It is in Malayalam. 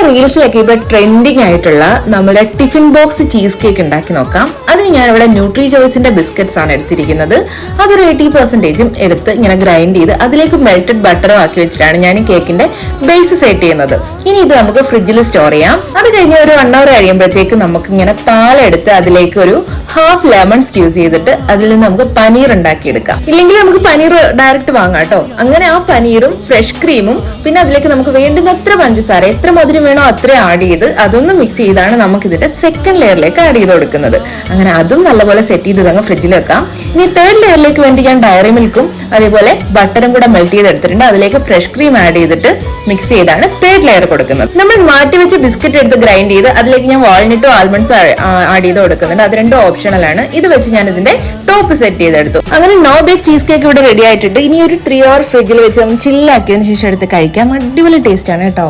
റീൽസിലൊക്കെ ഇപ്പോൾ ട്രെൻഡിങ് ആയിട്ടുള്ള നമ്മുടെ ടിഫിൻ ബോക്സ് ചീസ് കേക്ക് ഉണ്ടാക്കി നോക്കാം. അതിന് ഞാനിവിടെ ന്യൂട്രി ചോയ്സിന്റെ ബിസ്ക്കറ്റ്സ് ആണ് എടുത്തിരിക്കുന്നത്. അതൊരു 80% എടുത്ത് ഇങ്ങനെ ഗ്രൈൻഡ് ചെയ്ത് അതിലേക്ക് മെൽറ്റഡ് ബട്ടറും ആക്കി വെച്ചിട്ടാണ് ഞാൻ ഈ കേക്കിന്റെ ബേസ് സെറ്റ് ചെയ്യുന്നത്. ഇനി ഇത് നമുക്ക് ഫ്രിഡ്ജിൽ സ്റ്റോർ ചെയ്യാം. അത് കഴിഞ്ഞ് ഒരു 1 hour കഴിയുമ്പോഴത്തേക്ക് നമുക്ക് ഇങ്ങനെ പാലെടുത്ത് അതിലേക്ക് ഒരു ഹാഫ് ലെമൺ സ്ക്യൂസ് ചെയ്തിട്ട് അതിൽ നിന്ന് നമുക്ക് പനീർ ഉണ്ടാക്കിയെടുക്കാം. ഇല്ലെങ്കിൽ നമുക്ക് പനീർ ഡയറക്റ്റ് വാങ്ങാം കേട്ടോ. അങ്ങനെ ആ പനീറും ഫ്രഷ് ക്രീമും പിന്നെ അതിലേക്ക് നമുക്ക് വേണ്ടുന്ന അത്ര പഞ്ചസാര, എത്ര മധുരം വേണോ അത്ര ആഡ് ചെയ്ത് അതൊന്ന് മിക്സ് ചെയ്താണ് നമുക്ക് ഇതിന്റെ സെക്കൻഡ് ലെയറിലേക്ക് ആഡ് ചെയ്ത് കൊടുക്കുന്നത്. അങ്ങനെ അതും നല്ലപോലെ സെറ്റ് ചെയ്ത് അങ്ങ് ഫ്രിഡ്ജിൽ വെക്കാം. ഇനി തേർഡ് ലെയറിലേക്ക് വേണ്ടി ഞാൻ ഡയറി മിൽക്കും അതേപോലെ ബട്ടറും കൂടെ മെൽറ്റ് ചെയ്തെടുത്തിട്ടുണ്ട്. അതിലേക്ക് ഫ്രഷ് ക്രീം ആഡ് ചെയ്തിട്ട് മിക്സ് ചെയ്താണ് തേർഡ് ലെയർ കൊടുക്കുന്നത്. നമ്മൾ മാറ്റി വെച്ച ബിസ്ക്കറ്റ് എടുത്ത് ഗ്രൈൻഡ് ചെയ്ത് അതിലേക്ക് ഞാൻ വാൾനട്ടും ആൽമണ്ട്സും ആഡ് ചെയ്ത് കൊടുക്കുന്നുണ്ട്. അത് രണ്ടും ഓപ്ഷണൽ ആണ്. ഇത് വെച്ച് ഞാൻ ഇതിന്റെ ടോപ്പ് സെറ്റ് ചെയ്തെടുത്തു. അങ്ങനെ നോ ബേക്ക് ചീസ് കേക്ക് ഇവിടെ റെഡി ആയിട്ടുണ്ട്. ഇനി ഒരു 3 hour ഫ്രിഡ്ജിൽ വെച്ച് ചില്ലാക്കിയതിനു ശേഷം എടുത്ത് കഴിക്കാം. അടിപൊളി ടേസ്റ്റ് ആണ് കേട്ടോ.